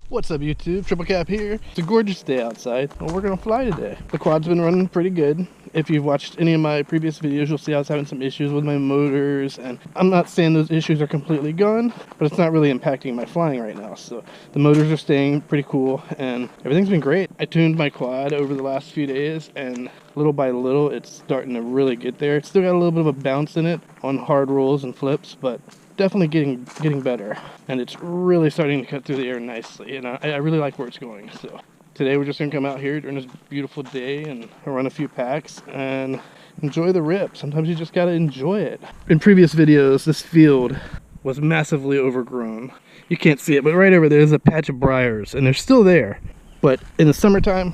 What's up YouTube, Triple Cap here. It's a gorgeous day outside and we're gonna fly today. The quad's been running pretty good. If you've watched any of my previous videos, you'll see I was having some issues with my motors, and I'm not saying those issues are completely gone, but it's not really impacting my flying right now. So the motors are staying pretty cool and everything's been great. I tuned my quad over the last few days and little by little it's starting to really get there. It's still got a little bit of a bounce in it on hard rolls and flips, but definitely getting better, and it's really starting to cut through the air nicely, and I really like where it's going. So today we're just gonna come out here during this beautiful day and run a few packs and enjoy the rip. Sometimes you just gotta enjoy it. In previous videos, this field was massively overgrown. You can't see it, but right over there is a patch of briars, and they're still there. But in the summertime,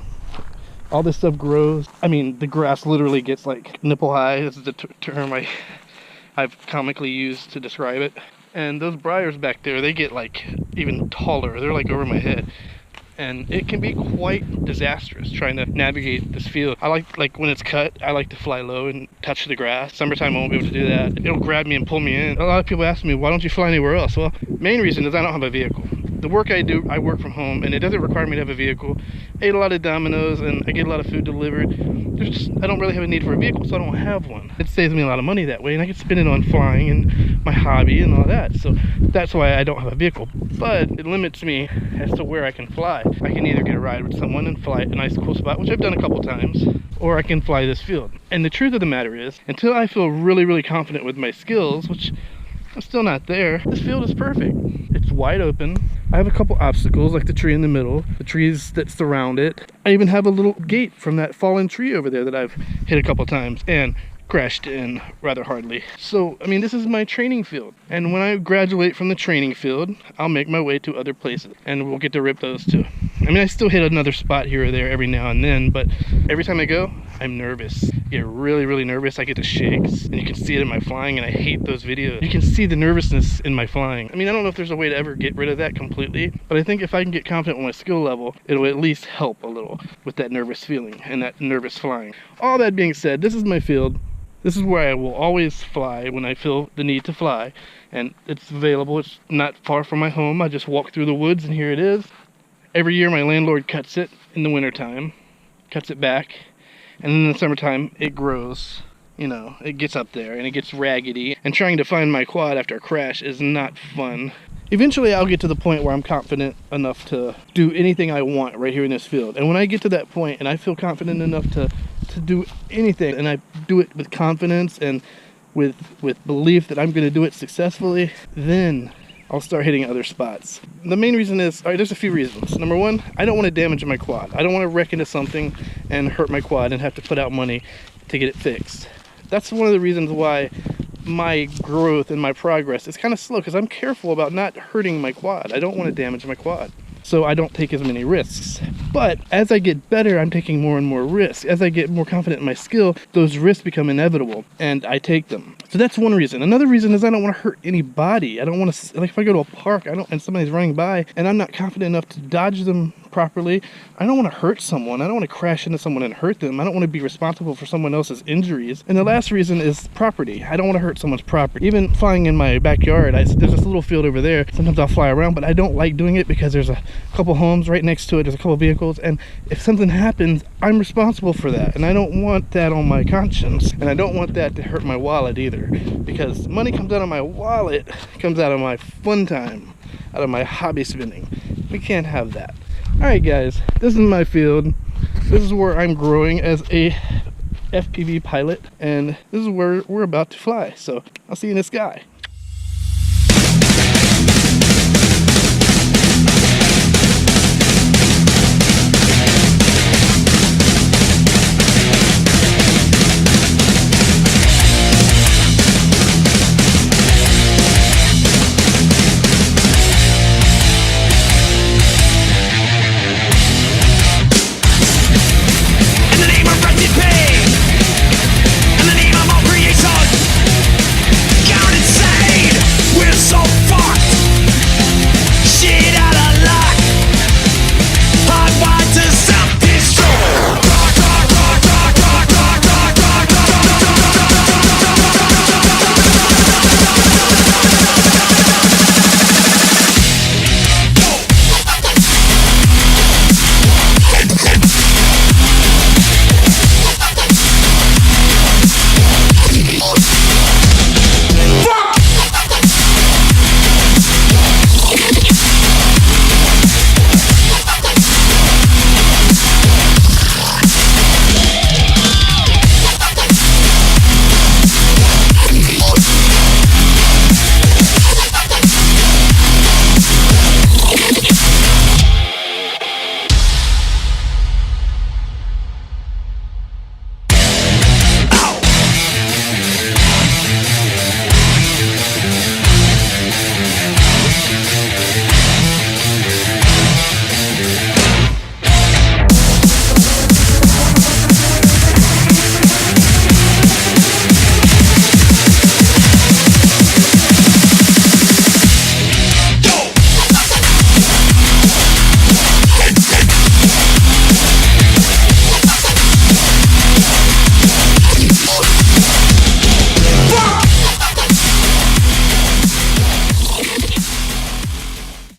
all this stuff grows. I mean, the grass literally gets like nipple high. This is the term I've comically used to describe it. And those briars back there, they get like even taller. They're like over my head. And it can be quite disastrous trying to navigate this field. I like when it's cut, I like to fly low and touch the grass. Summertime I won't be able to do that. It'll grab me and pull me in. A lot of people ask me, why don't you fly anywhere else? Well, main reason is I don't have a vehicle. The work I do, I work from home, and it doesn't require me to have a vehicle. I eat a lot of Domino's, and I get a lot of food delivered. I don't really have a need for a vehicle, so I don't have one. It saves me a lot of money that way, and I can spend it on flying and my hobby and all that. So that's why I don't have a vehicle. But it limits me as to where I can fly. I can either get a ride with someone and fly a nice cool spot, which I've done a couple times, or I can fly this field. And the truth of the matter is, until I feel really confident with my skills, which I'm still not there, this field is perfect. It's wide open. I have a couple obstacles, like the tree in the middle, the trees that surround it. I even have a little gate from that fallen tree over there that I've hit a couple times and crashed in rather hardly. So, I mean, this is my training field. And when I graduate from the training field, I'll make my way to other places and we'll get to rip those too. I mean, I still hit another spot here or there every now and then, but every time I go, I'm nervous. I get really nervous. I get the shakes, and you can see it in my flying, and I hate those videos. You can see the nervousness in my flying. I mean, I don't know if there's a way to ever get rid of that completely, but I think if I can get confident with my skill level, it'll at least help a little with that nervous feeling and that nervous flying. All that being said, this is my field. This is where I will always fly when I feel the need to fly, and it's available. It's not far from my home. I just walk through the woods, and here it is. Every year my landlord cuts it in the wintertime, cuts it back, and then in the summertime it grows. You know, it gets up there and it gets raggedy, and trying to find my quad after a crash is not fun. Eventually I'll get to the point where I'm confident enough to do anything I want right here in this field. And when I get to that point and I feel confident enough to do anything, and I do it with confidence and with belief that I'm going to do it successfully, then I'll start hitting other spots. The main reason is, all right, there's a few reasons. Number one, I don't want to damage my quad. I don't want to wreck into something and hurt my quad and have to put out money to get it fixed. That's one of the reasons why my growth and my progress is kind of slow, because I'm careful about not hurting my quad. I don't want to damage my quad, so I don't take as many risks. But as I get better, I'm taking more and more risks. As I get more confident in my skill, those risks become inevitable, and I take them. So that's one reason. Another reason is I don't want to hurt anybody. I don't want to, like if I go to a park and somebody's running by and I'm not confident enough to dodge them properly, I don't want to hurt someone. I don't want to crash into someone and hurt them. I don't want to be responsible for someone else's injuries. And the last reason is property. I don't want to hurt someone's property. Even flying in my backyard, there's this little field over there. Sometimes I'll fly around, but I don't like doing it because there's a couple homes right next to it. There's a couple vehicles, and if something happens, I'm responsible for that. And I don't want that on my conscience. And I don't want that to hurt my wallet either, because money comes out of my wallet, comes out of my fun time, out of my hobby spending. We can't have that. Alright guys, this is my field. This is where I'm growing as a FPV pilot, and this is where we're about to fly. So I'll see you in the sky. In the name of all creation, God inside.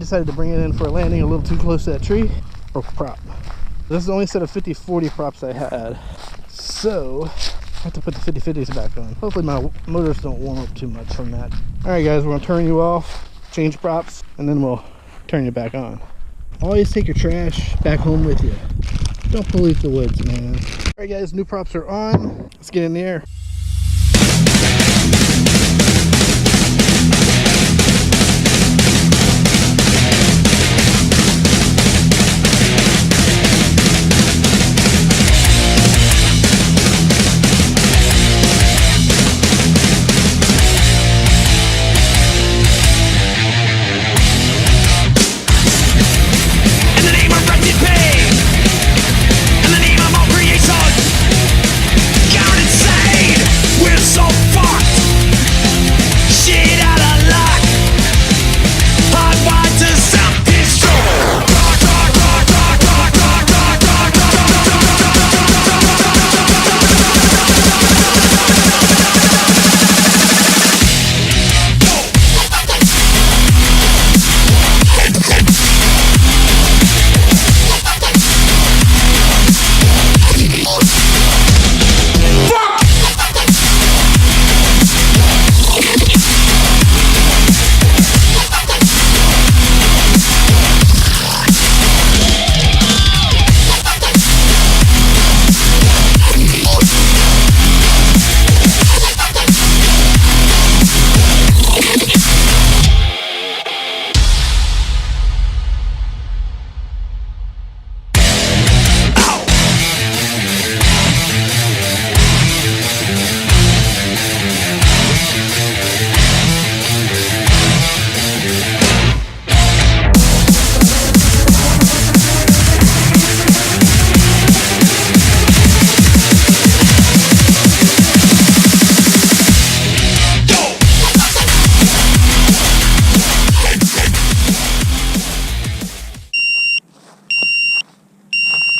decided to bring it in for a landing a little too close to that tree. Broke a prop. This is the only set of 50-40 props I had. So, I have to put the 50-50s back on. Hopefully my motors don't warm up too much from that. Alright guys, we're going to turn you off, change props, and then we'll turn you back on. Always take your trash back home with you. Don't pollute the woods, man. Alright guys, new props are on. Let's get in the air.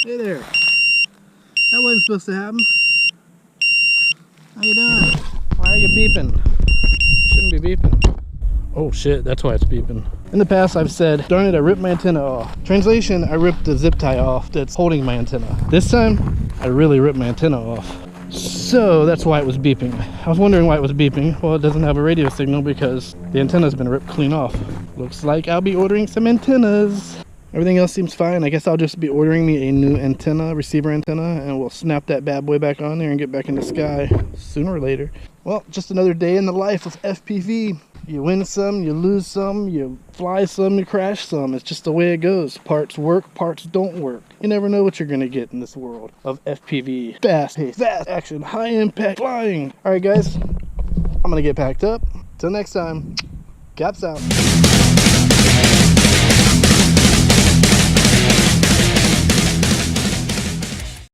Hey there. That wasn't supposed to happen. How you doing? Why are you beeping? Shouldn't be beeping. Oh shit, that's why it's beeping. In the past I've said, darn it, I ripped my antenna off. Translation, I ripped the zip tie off that's holding my antenna. This time, I really ripped my antenna off. So that's why it was beeping. I was wondering why it was beeping. Well, it doesn't have a radio signal because the antenna's been ripped clean off. Looks like I'll be ordering some antennas. Everything else seems fine. I guess I'll just be ordering me a new antenna, receiver antenna, and we'll snap that bad boy back on there and get back in the sky sooner or later. Well, just another day in the life of FPV. You win some, you lose some, you fly some, you crash some. It's just the way it goes. Parts work, parts don't work. You never know what you're gonna get in this world of FPV. Fast pace, fast action, high impact flying. All right, guys, I'm gonna get packed up. Till next time, caps out.